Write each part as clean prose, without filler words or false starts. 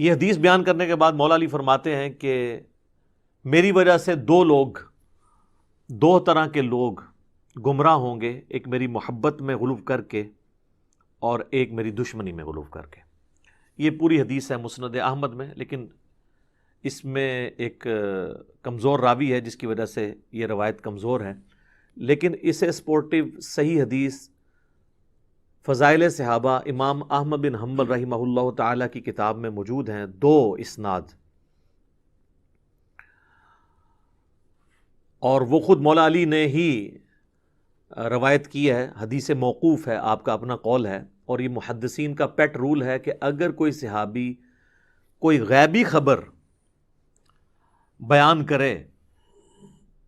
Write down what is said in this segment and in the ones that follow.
یہ حدیث بیان کرنے کے بعد مولا علی فرماتے ہیں کہ میری وجہ سے دو طرح کے لوگ گمراہ ہوں گے، ایک میری محبت میں غلو کر کے اور ایک میری دشمنی میں غلو کر کے۔ یہ پوری حدیث ہے مسند احمد میں، لیکن اس میں ایک کمزور راوی ہے جس کی وجہ سے یہ روایت کمزور ہے، لیکن اسے سپورٹیو صحیح حدیث فضائل صحابہ امام احمد بن حنبل رحمہ اللہ تعالی کی کتاب میں موجود ہیں، 2 اسناد، اور وہ خود مولا علی نے ہی روایت کی ہے، حدیث موقوف ہے، آپ کا اپنا قول ہے، اور یہ محدثین کا پیٹ رول ہے کہ اگر کوئی صحابی کوئی غیبی خبر بیان کرے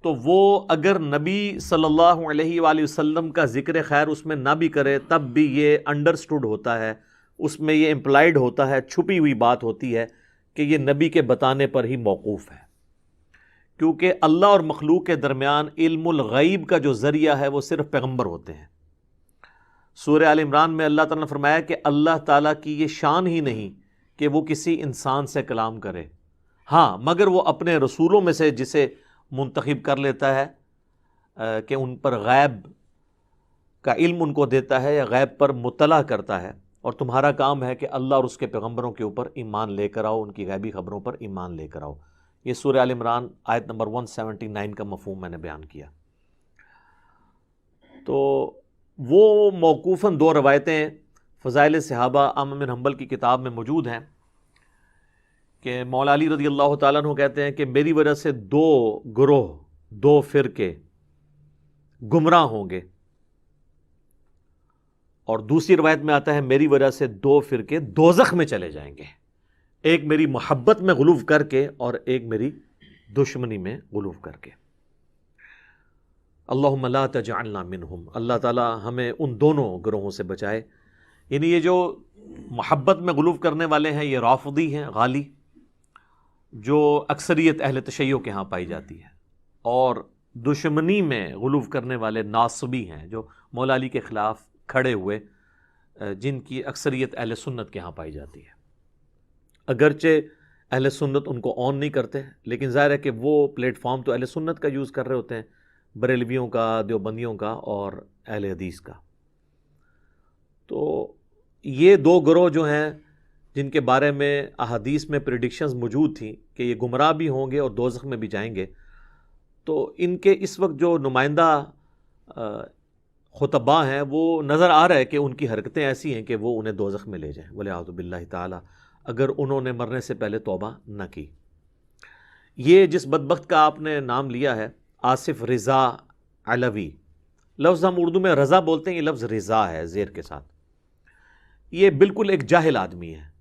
تو وہ اگر نبی صلی اللہ علیہ وآلہ وسلم کا ذکر خیر اس میں نہ بھی کرے تب بھی یہ انڈرسٹوڈ ہوتا ہے، اس میں یہ امپلائڈ ہوتا ہے، چھپی ہوئی بات ہوتی ہے کہ یہ نبی کے بتانے پر ہی موقوف ہے، کیونکہ اللہ اور مخلوق کے درمیان علم الغیب کا جو ذریعہ ہے وہ صرف پیغمبر ہوتے ہیں۔ سورہ آل عمران میں اللہ تعالیٰ نے فرمایا کہ اللہ تعالیٰ کی یہ شان ہی نہیں کہ وہ کسی انسان سے کلام کرے، ہاں مگر وہ اپنے رسولوں میں سے جسے منتخب کر لیتا ہے کہ ان پر غیب کا علم ان کو دیتا ہے یا غیب پر مطلع کرتا ہے، اور تمہارا کام ہے کہ اللہ اور اس کے پیغمبروں کے اوپر ایمان لے کر آؤ، ان کی غیبی خبروں پر ایمان لے کر آؤ۔ یہ سورہ آل عمران آیت نمبر 179 کا مفہوم میں نے بیان کیا۔ تو وہ موقوفاً 2 روایتیں فضائل صحابہ احمد بن حنبل کی کتاب میں موجود ہیں کہ مولا علی رضی اللہ تعالیٰ عنہ کہتے ہیں کہ میری وجہ سے 2 گروہ، 2 فرقے گمراہ ہوں گے، اور دوسری روایت میں آتا ہے میری وجہ سے 2 فرقے دوزخ میں چلے جائیں گے، ایک میری محبت میں غلو کر کے اور ایک میری دشمنی میں غلو کر کے۔ اللہم لا تجعلنا منہم، اللہ تعالیٰ ہمیں ان دونوں گروہوں سے بچائے۔ یعنی یہ جو محبت میں غلو کرنے والے ہیں یہ رافضی ہیں، غالی، جو اکثریت اہل تشیع کے ہاں پائی جاتی ہے، اور دشمنی میں غلو کرنے والے ناصبی ہیں جو مولا علی کے خلاف کھڑے ہوئے، جن کی اکثریت اہل سنت کے ہاں پائی جاتی ہے۔ اگرچہ اہل سنت ان کو آن نہیں کرتے، لیکن ظاہر ہے کہ وہ پلیٹ فارم تو اہل سنت کا یوز کر رہے ہوتے ہیں، بریلویوں کا، دیوبندیوں کا اور اہل حدیث کا۔ تو یہ 2 گروہ جو ہیں جن کے بارے میں احادیث میں پریڈکشنز موجود تھیں کہ یہ گمراہ بھی ہوں گے اور دوزخ میں بھی جائیں گے، تو ان کے اس وقت جو نمائندہ خطباء ہیں وہ نظر آ رہا ہے کہ ان کی حرکتیں ایسی ہیں کہ وہ انہیں دوزخ میں لے جائیں، وَلِعَوْذُ بِاللَّهِ تعالی، اگر انہوں نے مرنے سے پہلے توبہ نہ کی۔ یہ جس بدبخت کا آپ نے نام لیا ہے آصف رضا علوی، لفظ ہم اردو میں رضا بولتے ہیں، یہ لفظ رضا ہے زیر کے ساتھ، یہ بالکل ایک جاہل آدمی ہے،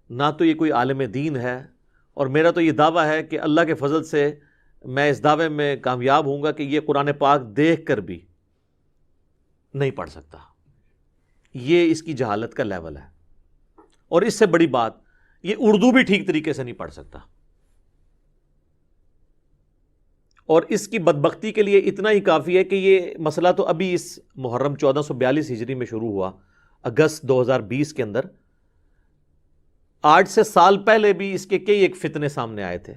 نہ تو یہ کوئی عالم دین ہے، اور میرا تو یہ دعویٰ ہے کہ اللہ کے فضل سے میں اس دعوے میں کامیاب ہوں گا کہ یہ قرآن پاک دیکھ کر بھی نہیں پڑھ سکتا۔ یہ اس کی جہالت کا لیول ہے، اور اس سے بڑی بات یہ اردو بھی ٹھیک طریقے سے نہیں پڑھ سکتا، اور اس کی بدبختی کے لیے اتنا ہی کافی ہے کہ یہ مسئلہ تو ابھی اس محرم 1442 ہجری میں شروع ہوا، اگست 2020 کے اندر، آج سے سال پہلے بھی اس کے کئی ایک فتنے سامنے آئے تھے،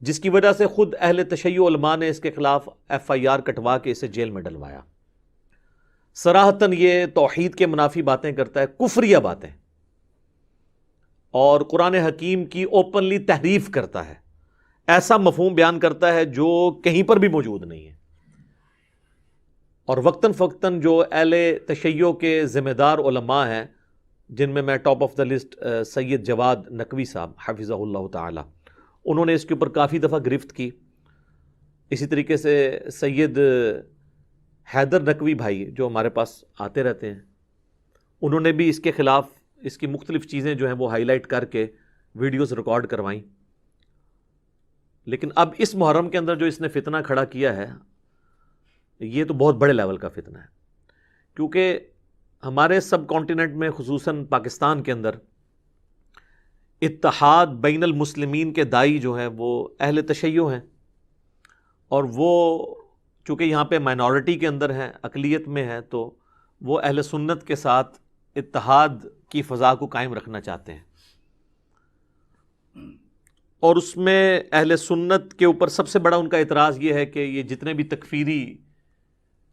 جس کی وجہ سے خود اہل تشیع علماء نے اس کے خلاف FIR کٹوا کے اسے جیل میں ڈلوایا۔ صراحتاً یہ توحید کے منافی باتیں کرتا ہے، کفریہ باتیں، اور قرآن حکیم کی اوپنلی تحریف کرتا ہے، ایسا مفہوم بیان کرتا ہے جو کہیں پر بھی موجود نہیں ہے، اور وقتاً فوقتاً جو اہل تشیع کے ذمہ دار علماء ہیں، جن میں ٹاپ آف دا لسٹ سید جواد نقوی صاحب حفظہ اللہ تعالی، انہوں نے اس کے اوپر کافی دفعہ گرفت کی۔ اسی طریقے سے سید حیدر نقوی بھائی جو ہمارے پاس آتے رہتے ہیں، انہوں نے بھی اس کے خلاف اس کی مختلف چیزیں جو ہیں وہ ہائی لائٹ کر کے ویڈیوز ریکارڈ کروائیں، لیکن اب اس محرم کے اندر جو اس نے فتنہ کھڑا کیا ہے یہ تو بہت بڑے لیول کا فتنہ ہے، کیونکہ ہمارے سب کانٹیننٹ میں خصوصاً پاکستان کے اندر اتحاد بین المسلمین کے داعی جو ہیں وہ اہل تشیع ہیں، اور وہ چونکہ یہاں پہ مائنورٹی کے اندر ہیں، اقلیت میں ہیں، تو وہ اہل سنت کے ساتھ اتحاد کی فضا کو قائم رکھنا چاہتے ہیں۔ اور اس میں اہل سنت کے اوپر سب سے بڑا ان کا اعتراض یہ ہے کہ یہ جتنے بھی تکفیری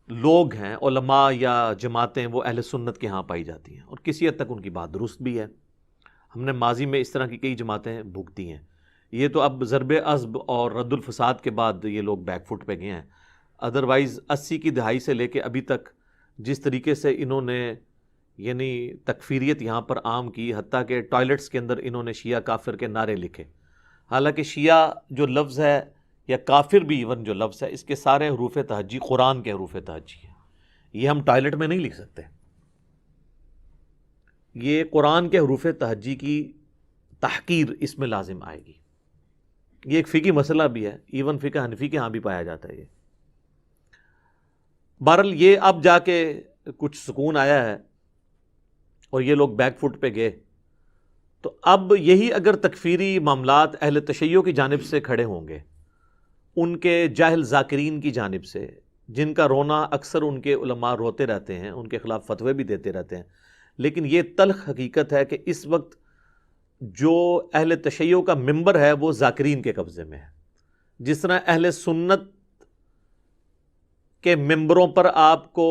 لوگ ہیں، علماء یا جماعتیں، وہ اہل سنت کے ہاں پائی جاتی ہیں، اور کسی حد تک ان کی بات درست بھی ہے۔ ہم نے ماضی میں اس طرح کی کئی جماعتیں بھگتی ہیں، یہ تو اب ضرب عصب اور رد الفساد کے بعد یہ لوگ بیک فٹ پہ گئے ہیں۔ ادروائز 80 کی دہائی سے لے کے ابھی تک جس طریقے سے انہوں نے یعنی تکفیریت یہاں پر عام کی، حتیٰ کہ ٹوائلٹس کے اندر انہوں نے شیعہ کافر کے نعرے لکھے، حالانکہ شیعہ جو لفظ ہے یا کافر بھی ایون جو لفظ ہے، اس کے سارے حروف تہجی قرآن کے حروف تہجی ہیں، یہ ہم ٹوائلٹ میں نہیں لکھ سکتے، یہ قرآن کے حروف تہجی کی تحقیر اس میں لازم آئے گی۔ یہ ایک فقہی مسئلہ بھی ہے، ایون فقہ حنفی کے ہاں بھی پایا جاتا ہے یہ۔ بہرحال یہ اب جا کے کچھ سکون آیا ہے اور یہ لوگ بیک فٹ پہ گئے، تو اب یہی اگر تکفیری معاملات اہل تشیع کی جانب سے کھڑے ہوں گے، ان کے جاہل ذاکرین کی جانب سے، جن کا رونا اکثر ان کے علماء روتے رہتے ہیں، ان کے خلاف فتوے بھی دیتے رہتے ہیں، لیکن یہ تلخ حقیقت ہے کہ اس وقت جو اہل تشیع کا ممبر ہے وہ ذاکرین کے قبضے میں ہے۔ جس طرح اہل سنت کے ممبروں پر آپ کو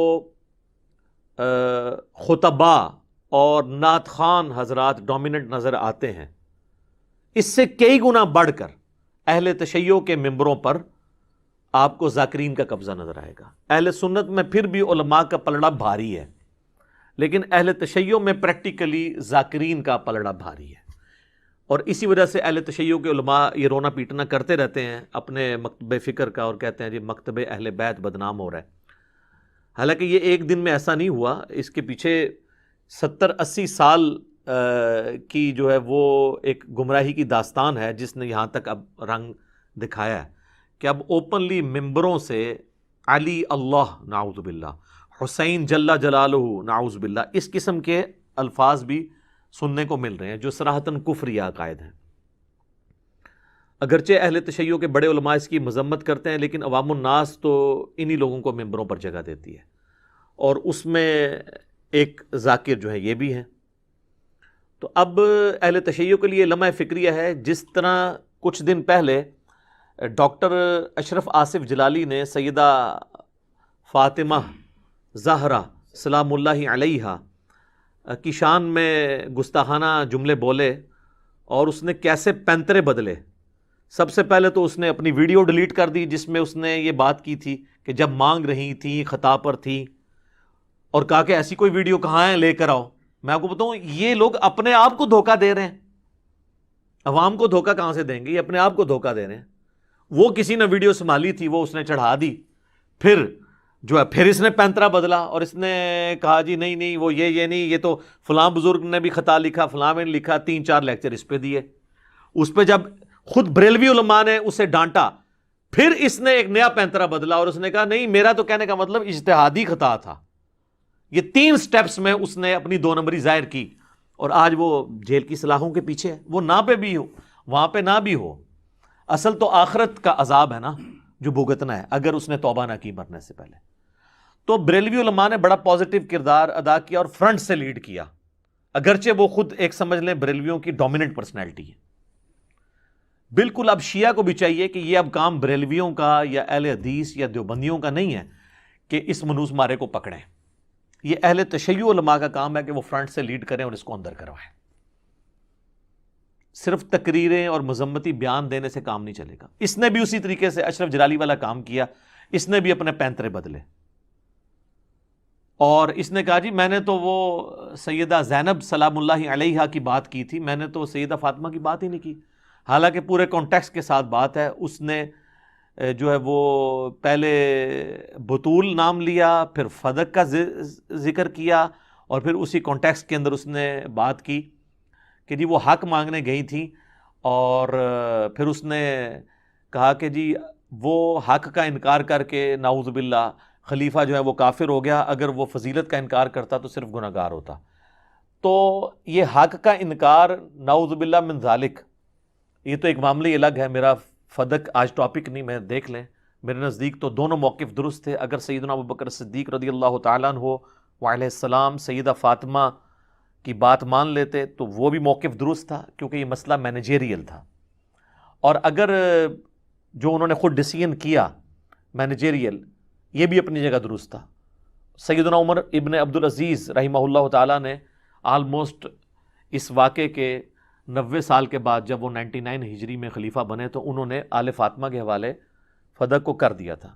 خطباء اور نعت خوان حضرات ڈومیننٹ نظر آتے ہیں، اس سے کئی گنا بڑھ کر اہل تشیع کے ممبروں پر آپ کو ذاکرین کا قبضہ نظر آئے گا۔ اہل سنت میں پھر بھی علماء کا پلڑا بھاری ہے، لیکن اہل تشیع میں پریکٹیکلی ذاکرین کا پلڑا بھاری ہے، اور اسی وجہ سے اہل تشیع کے علماء یہ رونا پیٹنا کرتے رہتے ہیں اپنے مکتب فکر کا، اور کہتے ہیں جی مکتب اہل بیت بدنام ہو رہا ہے۔ حالانکہ یہ ایک دن میں ایسا نہیں ہوا، اس کے پیچھے 70-80 سال کی جو ہے وہ ایک گمراہی کی داستان ہے، جس نے یہاں تک اب رنگ دکھایا ہے کہ اب اوپنلی ممبروں سے علی اللہ نعوذ باللہ، حسین جل جلالہ نعوذ باللہ، اس قسم کے الفاظ بھی سننے کو مل رہے ہیں جو صراحتاً کفری عقائد ہیں۔ اگرچہ اہل تشیع کے بڑے علماء اس کی مذمت کرتے ہیں، لیکن عوام الناس تو انہی لوگوں کو ممبروں پر جگہ دیتی ہے، اور اس میں ایک ذاکر جو ہے یہ بھی ہیں۔ تو اب اہل تشیع کے لیے لمحہ فکریہ ہے، جس طرح کچھ دن پہلے ڈاکٹر اشرف آصف جلالی نے سیدہ فاطمہ زہرا سلام اللہ علیہا کی شان میں گستاخانہ جملے بولے، اور اس نے کیسے پینترے بدلے۔ سب سے پہلے تو اس نے اپنی ویڈیو ڈیلیٹ کر دی جس میں اس نے یہ بات کی تھی کہ جب مانگ رہی تھی خطا پر تھی، اور کہا کہ ایسی کوئی ویڈیو کہاں ہے، لے کر آؤ۔ میں آپ کو بتاؤں یہ لوگ اپنے آپ کو دھوکہ دے رہے ہیں، عوام کو دھوکہ کہاں سے دیں گے، یہ اپنے آپ کو دھوکہ دے رہے ہیں۔ وہ کسی نے ویڈیو سنبھالی تھی، وہ اس نے چڑھا دی، پھر جو ہے پھر اس نے پینترا بدلا اور اس نے کہا جی نہیں نہیں وہ یہ نہیں، یہ تو فلاں بزرگ نے بھی خطا لکھا، فلاں نے لکھا، 3-4 لیکچر اس پہ دیے۔ اس پہ جب خود بریلوی علماء نے اسے ڈانٹا، پھر اس نے ایک نیا پینترا بدلا اور اس نے کہا نہیں میرا تو کہنے کا مطلب اجتہادی خطا تھا۔ یہ 3 سٹیپس میں اس نے اپنی 2 نمبری ظاہر کی، اور آج وہ جیل کی سلاخوں کے پیچھے ہے۔ وہ نہ پہ بھی ہو، وہاں پہ نہ بھی ہو، اصل تو آخرت کا عذاب ہے نا جو بھگتنا ہے اگر اس نے توبہ نہ کی مرنے سے پہلے۔ تو بریلوی علماء نے بڑا پازیٹیو کردار ادا کیا اور فرنٹ سے لیڈ کیا، اگرچہ وہ خود ایک سمجھ لیں بریلویوں کی ڈومیننٹ پرسنالٹی ہے۔ بالکل اب شیعہ کو بھی چاہیے کہ یہ اب کام بریلویوں کا یا اہل حدیث یا دیوبندیوں کا نہیں ہے کہ اس منوس مارے کو پکڑیں، یہ اہل تشیع علماء کا کام ہے کہ وہ فرنٹ سے لیڈ کریں اور اس کو اندر کروائیں۔ صرف تقریریں اور مذمتی بیان دینے سے کام نہیں چلے گا۔ اس نے بھی اسی طریقے سے اشرف جلالی والا کام کیا، اس نے بھی اپنے پینترے بدلے، اور اس نے کہا جی میں نے تو وہ سیدہ زینب سلام اللہ علیہا کی بات کی تھی، میں نے تو سیدہ فاطمہ کی بات ہی نہیں کی، حالانکہ پورے کانٹیکسٹ کے ساتھ بات ہے۔ اس نے جو ہے وہ پہلے بطول نام لیا، پھر فدق کا ذکر کیا، اور پھر اسی کانٹیکسٹ کے اندر اس نے بات کی کہ جی وہ حق مانگنے گئی تھیں، اور پھر اس نے کہا کہ جی وہ حق کا انکار کر کے نعوذ باللہ خلیفہ جو ہے وہ کافر ہو گیا، اگر وہ فضیلت کا انکار کرتا تو صرف گناہ گار ہوتا۔ تو یہ حق کا انکار نعوذ باللہ من ذالک، یہ تو ایک معاملہ الگ ہے۔ میرا فدق آج ٹاپک نہیں، میں دیکھ لیں، میرے نزدیک تو دونوں موقف درست تھے۔ اگر سیدنا ابوبکر صدیق رضی اللہ تعالیٰ عنہ وعلیہ السلام سیدہ فاطمہ کی بات مان لیتے تو وہ بھی موقف درست تھا، کیونکہ یہ مسئلہ مینیجیریل تھا، اور اگر جو انہوں نے خود ڈیسیژن کیا مینیجریل، یہ بھی اپنی جگہ درست تھا۔ سیدنا عمر ابن عبدالعزیز رحمہ اللہ تعالیٰ نے آلموسٹ اس واقعے کے 90 سال کے بعد جب وہ 99 ہجری میں خلیفہ بنے تو انہوں نے آل فاطمہ کے حوالے فدق کو کر دیا تھا۔